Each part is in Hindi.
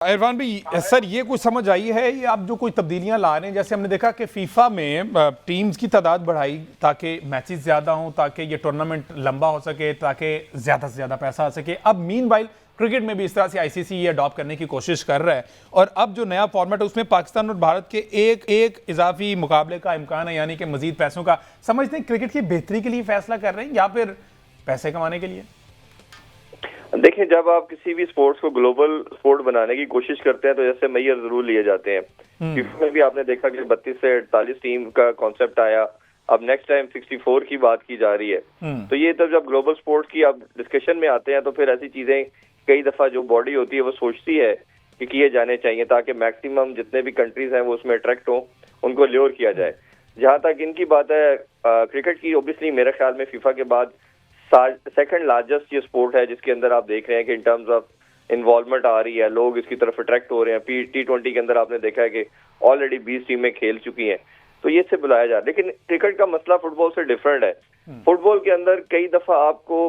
इरफान भाई, सर ये कुछ समझ आई है ये आप जो कोई तब्दीलियां ला रहे हैं? जैसे हमने देखा कि फीफा में टीम्स की तादाद बढ़ाई ताकि मैचेस ज़्यादा हों, ताकि ये टूर्नामेंट लंबा हो सके, ताकि ज़्यादा से ज़्यादा पैसा आ सके। अब मीनवाइल क्रिकेट में भी इस तरह से आईसीसी ये अडॉप्ट करने की कोशिश कर रहा है और अब जो नया फॉर्मेट है उसमें पाकिस्तान और भारत के एक इजाफी मुकाबले का इम्कान है, यानी कि मजीद पैसों का। समझते हैं क्रिकेट की बेहतरी के लिए फैसला कर रहे हैं या फिर पैसे कमाने के लिए? देखिए, जब आप किसी भी स्पोर्ट्स को ग्लोबल स्पोर्ट बनाने की कोशिश करते हैं तो जैसे मैयर जरूर लिए जाते हैं। फीफा में भी आपने देखा कि 32 से 48 टीम का कॉन्सेप्ट आया। अब नेक्स्ट टाइम 64 की बात की जा रही है। तो ये तब जब ग्लोबल स्पोर्ट्स की आप डिस्कशन में आते हैं तो फिर ऐसी चीजें कई दफा जो बॉडी होती है वो सोचती है कि किए जाने चाहिए ताकि मैक्सिमम जितने भी कंट्रीज हैं वो उसमें अट्रैक्ट हो, उनको ल्योर किया जाए। जहां तक इनकी बात है क्रिकेट की, ओब्वियसली मेरे ख्याल में फीफा के बाद सेकंड लार्जेस्ट ये स्पोर्ट है जिसके अंदर आप देख रहे हैं कि इन टर्म्स ऑफ इन्वॉल्वमेंट आ रही है, लोग इसकी तरफ अट्रैक्ट हो रहे हैं। T20 के अंदर आपने देखा है कि ऑलरेडी 20 टीमें खेल चुकी हैं, तो ये से बुलाया जा रहा है। लेकिन क्रिकेट का मसला फुटबॉल से डिफरेंट है। फुटबॉल के अंदर कई दफा आपको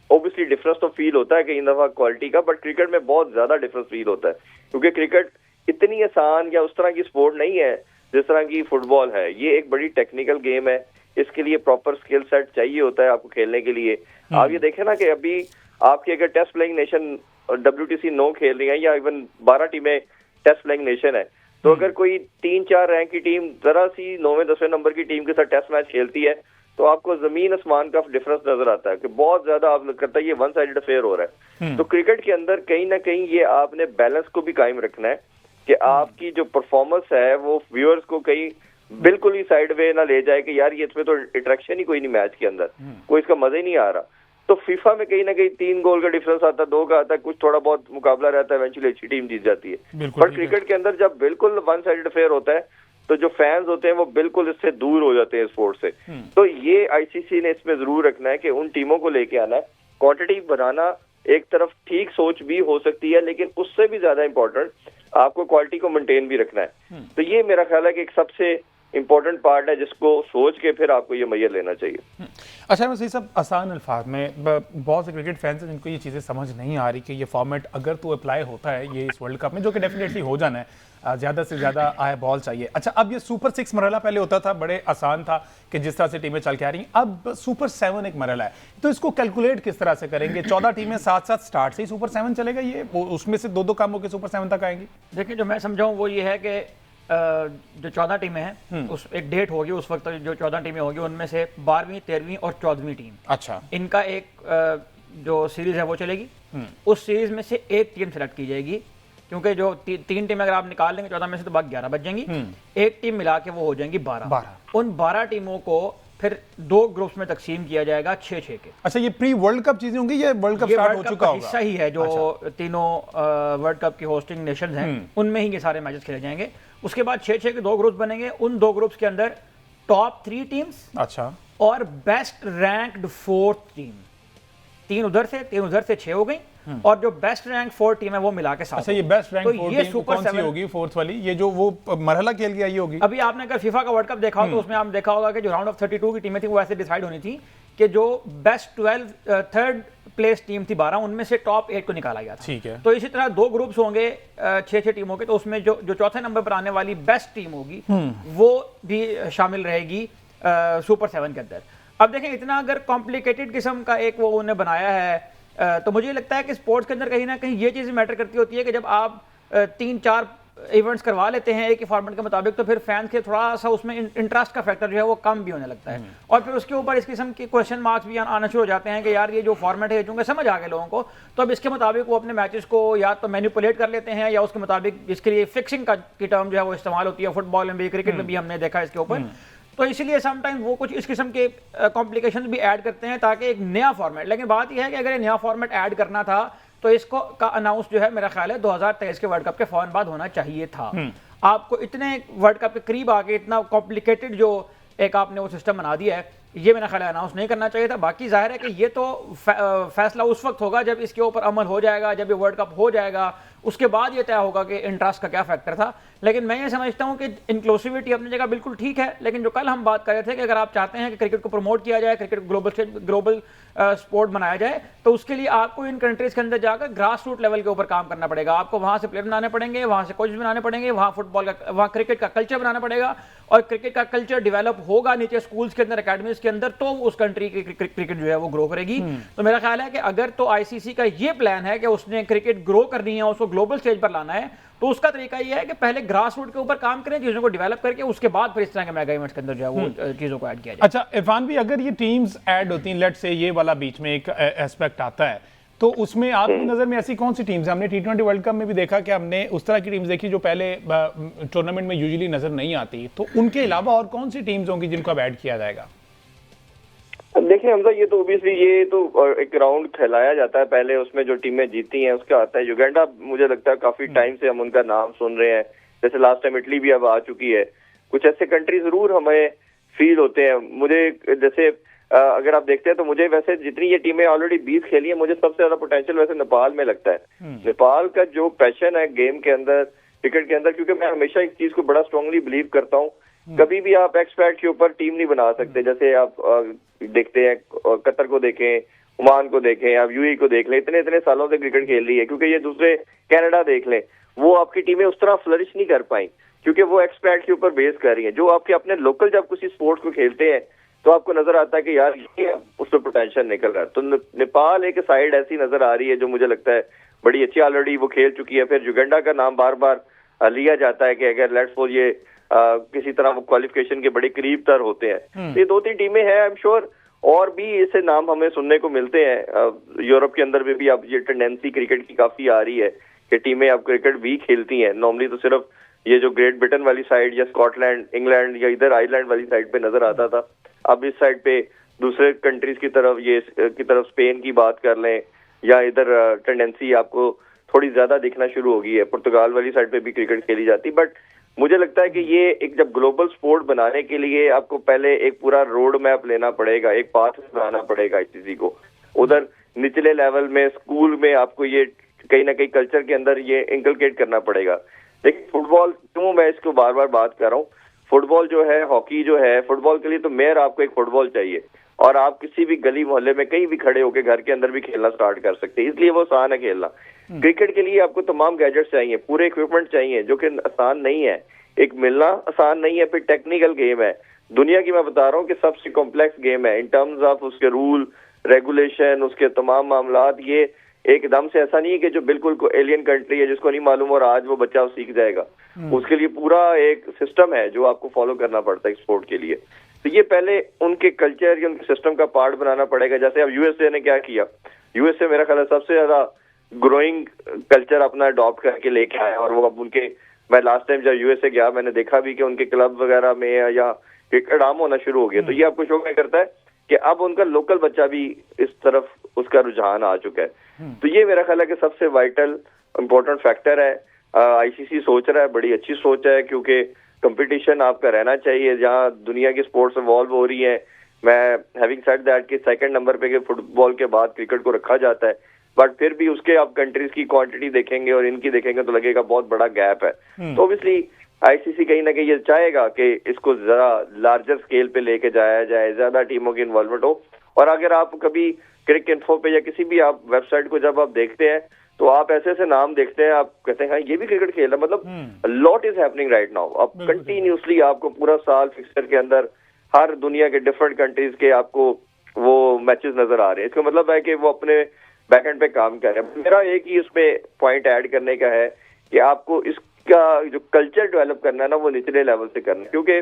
ओब्वियसली डिफरेंस तो फील होता है कई दफा क्वालिटी का, बट क्रिकेट में बहुत ज्यादा डिफरेंस फील होता है क्योंकि क्रिकेट इतनी आसान या उस तरह की स्पोर्ट नहीं है जिस तरह की फुटबॉल है। ये एक बड़ी टेक्निकल गेम है, इसके लिए प्रॉपर स्किल सेट चाहिए होता है आपको खेलने के लिए। आप ये देखें ना कि अभी आपकी अगर टेस्ट प्लेइंग नेशन WTC 9 खेल रही है या इवन 12 टीमें टेस्ट प्लेइंग नेशन है, तो अगर कोई 3-4 रैंक की टीम जरा सी 9वें-10वें नंबर की टीम के साथ टेस्ट मैच खेलती है तो आपको जमीन आसमान का डिफरेंस नजर आता है कि बहुत ज्यादा आप करता है ये वन साइडेड अफेयर हो रहा है। तो क्रिकेट के अंदर कहीं ना कहीं ये आपने बैलेंस को भी कायम रखना है कि आपकी जो परफॉर्मेंस है वो व्यूअर्स को कहीं बिल्कुल ही साइड वे ना ले जाए कि यार ये इसमें तो अट्रैक्शन ही कोई नहीं मैच के अंदर, कोई इसका मजा ही नहीं आ रहा। तो फीफा में कहीं ना कहीं 3 गोल का डिफरेंस आता है, 2 का आता है, कुछ थोड़ा बहुत मुकाबला रहता है, इवेंचुअली अच्छी टीम जीत जाती है। पर क्रिकेट के अंदर जब बिल्कुल वन साइडेड अफेयर होता है तो जो फैंस होते हैं वो बिल्कुल इससे दूर हो जाते हैं स्पोर्ट से। तो ये आईसीसी ने इसमें जरूर रखना है कि उन टीमों को लेके आना है। क्वांटिटी बनाना एक तरफ ठीक सोच भी हो सकती है, लेकिन उससे भी ज्यादा इंपॉर्टेंट आपको क्वालिटी को मेंटेन भी रखना है। तो ये मेरा ख्याल है कि एक सबसे इंपॉर्टेंट पार्ट है जिसको सोच के फिर आपको ये मैयर लेना चाहिए। अच्छा, मैं सही सब आसान अल्फाज में, बहुत से क्रिकेट फैंस हैं जिनको ये चीज़ें समझ नहीं आ रही कि ये फॉर्मेट अगर तो अप्लाई होता है ये इस वर्ल्ड कप में, जो कि डेफिनेटली हो जाना है, ज़्यादा से ज़्यादा आए बॉल चाहिए। अच्छा, अब ये सुपर 6 मरहला पहले होता था, बड़े आसान था कि जिस तरह से टीमें चल के आ रही हैं, अब सुपर 7 एक मरहला है। तो इसको कैलकुलेट किस तरह से करेंगे? 14 टीमें साथ साथ स्टार्ट से ही सुपर 7 चलेगा ये, उसमें से 2-2 काम होकर सुपर 7 तक आएंगी? देखिए, जो मैं समझाऊं वो ये है कि जो 14 टीमें हैं उस एक डेट होगी, उस वक्त जो 14 टीमें होगी उनमें से 12वीं, 13वीं और 14वीं टीम, अच्छा, इनका एक जो सीरीज है वो चलेगी। उस सीरीज में से एक टीम सेलेक्ट की जाएगी क्योंकि जो 3 टीमें अगर आप निकाल लेंगे 14 में से तो बाकी 11 बच जाएंगी। एक टीम मिला के वो हो जाएंगी 12। उन 12 टीमों को फिर 2 ग्रुप्स में तकसीम किया जाएगा 6-6 के। अच्छा, ये प्री वर्ल्ड कप चीजें होंगी, ये वर्ल्ड कप स्टार्ट हो चुका होगा? हिस्सा ही है, जो तीनों वर्ल्ड कप की होस्टिंग नेशंस हैं उनमें ही ये सारे मैचेस खेले जाएंगे। उसके बाद 6-6 के 2 ग्रुप्स बनेंगे। उन 2 ग्रुप्स के अंदर टॉप 3 टीम्स, अच्छा, और बेस्ट रैंक्ड 4th टीम, 3 उधर से 6 हो गई, और जो बेस्ट रैंक 4 टीम है वो मिला के 7। अच्छा, ये बेस्ट रैंक 4 तो ये टीम कौन सी होगी? 4th वाली, ये जो वो मरहला खेल गया ये होगी? अभी आपने अगर फीफा का वर्ल्ड कप देखा हो तो उसमें आपने देखा होगा कि जो राउंड ऑफ 32 की टीमें थी वो ऐसे डिसाइड होनी थी कि जो बेस्ट 12 थर्ड प्लेस टीम थी 12, उनमें से टॉप 8 को निकाला गया था। ठीक है। तो इसी तरह 2 ग्रुप्स होंगे 6-6 टीमों के, तो उसमें जो चौथे नंबर पर आने वाली बेस्ट टीम होगी वो भी शामिल रहेगी सुपर 7 के अंदर। अब देखें, इतना अगर कॉम्प्लिकेटेड किस्म का एक वो उन्होंने बनाया है तो मुझे लगता है कि स्पोर्ट्स के अंदर कहीं ना कहीं ये चीज़ मैटर करती होती है कि जब आप 3-4 इवेंट्स करवा लेते हैं एक ही फॉर्मेट के मुताबिक तो फिर फैंस के थोड़ा सा उसमें इंटरेस्ट का फैक्टर जो है वो कम भी होने लगता है, और फिर उसके ऊपर इस किस्म के क्वेश्चन मार्क्स भी आना शुरू हो जाते हैं कि यार ये जो फॉर्मेट है चूंकि समझ आ गए लोगों को, तो अब इसके मुताबिक वो अपने मैचेस को या तो मैनिपुलेट कर लेते हैं या उसके मुताबिक इसके लिए फिक्सिंग की टर्म जो है वो इस्तेमाल होती है। फुटबॉल में भी, क्रिकेट में भी हमने देखा इसके ऊपर। तो इसीलिए समटाइम वो कुछ इस किस्म के कॉम्प्लिकेशन भी ऐड करते हैं ताकि एक नया फॉर्मेट। लेकिन बात यह है कि अगर ये नया फॉर्मेट ऐड करना था तो इसको का अनाउंस जो है मेरा ख्याल है 2023 के वर्ल्ड कप के फौरन बाद होना चाहिए था। आपको इतने वर्ल्ड कप के करीब आके इतना कॉम्प्लिकेटेड जो एक आपने वो सिस्टम बना दिया है, ये मेरा ख्याल है अनाउंस नहीं करना चाहिए था। बाकी जाहिर है कि ये तो फैसला उस वक्त होगा जब इसके ऊपर अमल हो जाएगा, जब ये वर्ल्ड कप हो जाएगा, उसके बाद ये तय होगा कि इंटरेस्ट का क्या फैक्टर था। लेकिन मैं ये समझता हूँ कि इंक्लूसिविटी अपनी जगह बिल्कुल ठीक है, लेकिन जो कल हम बात कर रहे थे कि अगर आप चाहते हैं कि क्रिकेट को प्रमोट किया जाए, क्रिकेट ग्लोबल स्पोर्ट बनाया जाए, तो उसके लिए आपको इन कंट्रीज के अंदर जाकर ग्रास रूट लेवल के ऊपर काम करना पड़ेगा। आपको वहां से प्लेयर बनाने पड़ेंगे, वहां से कोच बनाने पड़ेंगे, वहां क्रिकेट का कल्चर बनाना पड़ेगा, और क्रिकेट का कल्चर डेवलप होगा नीचे स्कूल्स के अंदर, एकेडमीज के अंदर, तो उस कंट्री की क्रिकेट जो है वो ग्रो करेगी। तो मेरा ख्याल है कि अगर तो आईसीसी का ये प्लान है कि उसने क्रिकेट ग्रो करनी है, उसको ग्लोबल स्टेज पर लाना है, तो उसका तरीका ये है कि पहले ग्रास रूट के ऊपर काम करें, चीजों को डेवलप करके उसके बाद फिर इस तरह के मेगा इवेंट्स के अंदर जो है वो चीजों को ऐड किया जाए। अच्छा इरफान भी, अगर ये टीम्स ऐड होती हैं, लेट से ये वाला बीच में एक एस्पेक्ट आता है, तो उसमें आपकी नजर में ऐसी कौन सी टीम्स हैं? हमने T20 वर्ल्ड कप में भी देखा कि हमने उस तरह की टीम्स देखी जो पहले टूर्नामेंट में यूजुअली नजर नहीं आती, तो उनके अलावा और कौन सी टीम्स होंगी जिनको अब ऐड किया जाएगा? देखिए हमजा, ये तो ओबियसली ये तो एक राउंड खेलाया जाता है पहले, उसमें जो टीमें जीती हैं उसका आता है। युगांडा मुझे लगता है काफी टाइम से हम उनका नाम सुन रहे हैं, जैसे लास्ट टाइम इटली भी अब आ चुकी है। कुछ ऐसे कंट्री जरूर हमें फील होते हैं। मुझे जैसे अगर आप देखते हैं तो मुझे वैसे जितनी ये टीमें ऑलरेडी 20 खेली है, मुझे सबसे ज्यादा पोटेंशियल वैसे नेपाल में लगता है। नेपाल का जो पैशन है गेम के अंदर, क्रिकेट के अंदर, क्योंकि मैं हमेशा इस चीज को बड़ा स्ट्रांगली बिलीव करता हूँ, कभी भी आप एक्सपर्ट के ऊपर टीम नहीं बना सकते। जैसे आप देखते हैं कतर को देखें, ओमान को देखें, आप यूएई को देख लें, इतने इतने सालों से क्रिकेट खेल रही है, क्योंकि ये दूसरे कनाडा देख लें, वो आपकी टीमें उस तरह फ्लरिश नहीं कर पाई क्योंकि वो एक्सपर्ट के ऊपर बेस कर रही है। जो आपके अपने लोकल जब किसी स्पोर्ट्स को खेलते हैं तो आपको नजर आता है कि यार ये उसमें पोटेंशियल निकल रहा है। तो नेपाल एक साइड ऐसी नजर आ रही है जो मुझे लगता है बड़ी अच्छी, ऑलरेडी वो खेल चुकी है। फिर युगांडा का नाम बार बार लिया जाता है कि अगर लेट्स सपोज ये किसी तरह वो क्वालिफिकेशन के बड़े करीब तर होते हैं। तो ये 2-3 टीमें हैं, आई एम श्योर और भी ऐसे नाम हमें सुनने को मिलते हैं। यूरोप के अंदर भी अब ये टेंडेंसी क्रिकेट की काफी आ रही है कि टीमें अब क्रिकेट भी खेलती हैं। नॉर्मली तो सिर्फ ये जो ग्रेट ब्रिटेन वाली साइड या स्कॉटलैंड, इंग्लैंड या इधर आयरलैंड वाली साइड पे नजर आता था, अब इस साइड पे दूसरे कंट्रीज की तरफ, ये की तरफ स्पेन की बात कर लें, या इधर टेंडेंसी आपको थोड़ी ज्यादा दिखना शुरू हो गई है। पुर्तगाल वाली साइड पे भी क्रिकेट खेली जाती। बट मुझे लगता है कि ये एक जब ग्लोबल स्पोर्ट बनाने के लिए आपको पहले एक पूरा रोड मैप लेना पड़ेगा, एक पाथ बनाना पड़ेगा आईसीसी को। उधर निचले लेवल में स्कूल में आपको ये कहीं ना कहीं कल्चर के अंदर ये इंकलकेट करना पड़ेगा। देखिए फुटबॉल, क्यों मैं इसको बार बार बात कर रहा हूँ, फुटबॉल जो है, हॉकी जो है, फुटबॉल के लिए तो मेयर आपको एक फुटबॉल चाहिए और आप किसी भी गली मोहल्ले में कहीं भी खड़े होकर घर के अंदर भी खेलना स्टार्ट कर सकते हैं, इसलिए वो आसान है खेलना। क्रिकेट के लिए आपको तमाम गैजेट्स चाहिए, पूरे इक्विपमेंट चाहिए, जो कि आसान नहीं है। एक मिलना आसान नहीं है, फिर टेक्निकल गेम है, दुनिया की मैं बता रहा हूँ कि सबसे कॉम्प्लेक्स गेम है इन टर्म्स ऑफ उसके रूल रेगुलेशन, उसके तमाम मामलात। ये एकदम से ऐसा नहीं है कि जो बिल्कुल को एलियन कंट्री है जिसको नहीं मालूम और आज वो बच्चा सीख जाएगा। उसके लिए पूरा एक सिस्टम है जो आपको फॉलो करना पड़ता है स्पोर्ट के लिए। तो ये पहले उनके कल्चर या उनके सिस्टम का पार्ट बनाना पड़ेगा। जैसे अब यूएसए ने क्या किया, यूएसए मेरा ख्याल है सबसे ज्यादा ग्रोइंग कल्चर अपना अडॉप्ट करके लेके आया, और वो अब उनके, मैं लास्ट टाइम जब यूएसए गया मैंने देखा भी कि उनके क्लब वगैरह में या क्रिकेट आम होना शुरू हो गया। तो ये आपको शो में करता है कि अब उनका लोकल बच्चा भी इस तरफ उसका रुझान आ चुका है। तो ये मेरा ख्याल है कि सबसे वाइटल इंपॉर्टेंट फैक्टर है। आईसीसी सोच रहा है, बड़ी अच्छी सोच है, क्योंकि कंपटीशन आपका रहना चाहिए जहां दुनिया की स्पोर्ट्स इवॉल्व हो रही है। मैं हैविंग सेड दैट कि सेकंड नंबर पे के फुटबॉल के बाद क्रिकेट को रखा जाता है, बट फिर भी उसके आप कंट्रीज की क्वांटिटी देखेंगे और इनकी देखेंगे तो लगेगा बहुत बड़ा गैप है। तो ऑब्वियसली आईसीसी कहीं ना कहीं ये चाहेगा कि इसको जरा लार्जर स्केल पे लेके जाया जाए, ज्यादा टीमों की इन्वॉल्वमेंट हो। और अगर आप कभी क्रिकेट इन्फो पे या किसी भी आप वेबसाइट को जब आप देखते हैं तो आप ऐसे ऐसे नाम देखते हैं, आप कहते हैं हाँ ये भी क्रिकेट खेल रहा है, मतलब lot is happening right now. अब कंटिन्यूसली आपको पूरा साल फिक्सचर के अंदर हर दुनिया के डिफरेंट कंट्रीज के आपको वो मैचेस नजर आ रहे हैं। इसका मतलब है कि वो अपने बैकएंड पे काम कर रहे हैं। मेरा एक ही उसमें पॉइंट ऐड करने का है कि आपको इसका जो कल्चर डेवलप करना है ना, वो निचले लेवल से करना है, क्योंकि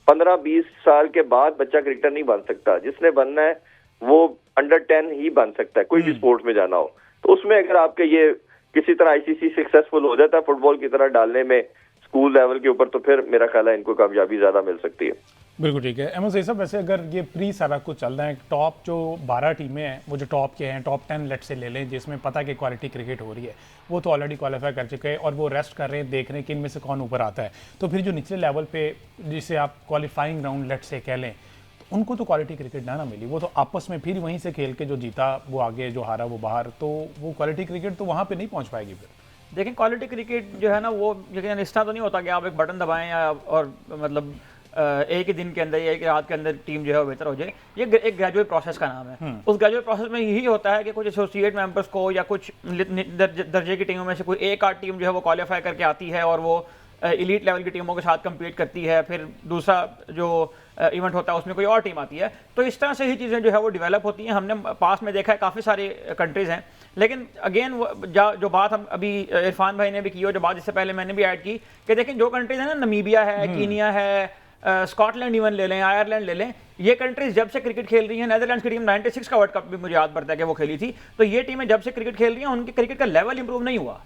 15-20 साल के बाद बच्चा क्रिकेटर नहीं बन सकता। जिसने बनना है वो अंडर 10 ही बन सकता है, कोई भी स्पोर्ट्स में जाना हो। तो उसमें अगर आपके ये किसी तरह आईसीसी सक्सेसफुल हो जाता है फुटबॉल की तरह डालने में स्कूल लेवल के ऊपर, तो फिर मेरा ख्याल है इनको कामयाबी ज्यादा मिल सकती है। बिल्कुल ठीक है अहमद सईद साहब। वैसे अगर ये प्री सारा कुछ चल रहा है, टॉप जो 12 टीमें हैं वो जो टॉप के हैं, टॉप 10 लेट से ले लें, जिसमें पता कि क्वालिटी क्रिकेट हो रही है, वो तो ऑलरेडी क्वालिफाई कर चुके हैं और वो रेस्ट कर रहे हैं, देख रहे हैं कि इनमें से कौन ऊपर आता है। तो फिर जो निचले लेवल पे जिसे आप क्वालिफाइंग राउंड लेट से कह लें, उनको तो क्वालिटी क्रिकेट ना मिली, वो तो आपस में फिर वहीं से खेल के जो जीता वो आगे, जो हारा वो बाहर, तो वो क्वालिटी क्रिकेट तो वहाँ पे नहीं पहुँच पाएगी फिर। देखें क्वालिटी क्रिकेट जो है ना वो लेकिन इस तरह तो नहीं होता कि आप एक बटन दबाएं या और मतलब एक ही दिन के अंदर या एक रात के अंदर टीम जो है वो बेहतर हो जाए। ये एक ग्रेजुएट प्रोसेस का नाम है। उस ग्रेजुएट प्रोसेस में यही होता है कि कुछ एसोसिएट मेंबर्स को या कुछ दर्जे की टीमों में से कोई एक आध टीम जो है वो क्वालिफाई करके आती है और वो एलीट लेवल की टीमों के साथ compete करती है, फिर दूसरा जो इवेंट होता है उसमें कोई और टीम आती है। तो इस तरह से ही चीज़ें जो है वो डेवलप होती हैं। हमने पास में देखा है काफ़ी सारे कंट्रीज़ हैं, लेकिन अगेन जो बात हम अभी इरफान भाई ने भी की और जो बात इससे पहले मैंने भी ऐड की कि देखें जो कंट्रीज़ हैं ना, नमीबिया है, कीनिया है, स्कॉटलैंड इवन ले लें, आयरलैंड ले लें, ये कंट्रीज जब से क्रिकेट खेल रही हैं, नेदरलैंड्स की टीम 96 का वर्ल्ड कप भी मुझे याद पड़ता है कि वो खेली थी, तो ये टीमें जब से क्रिकेट खेल रही हैं उनके क्रिकेट का लेवल इंप्रूव नहीं हुआ।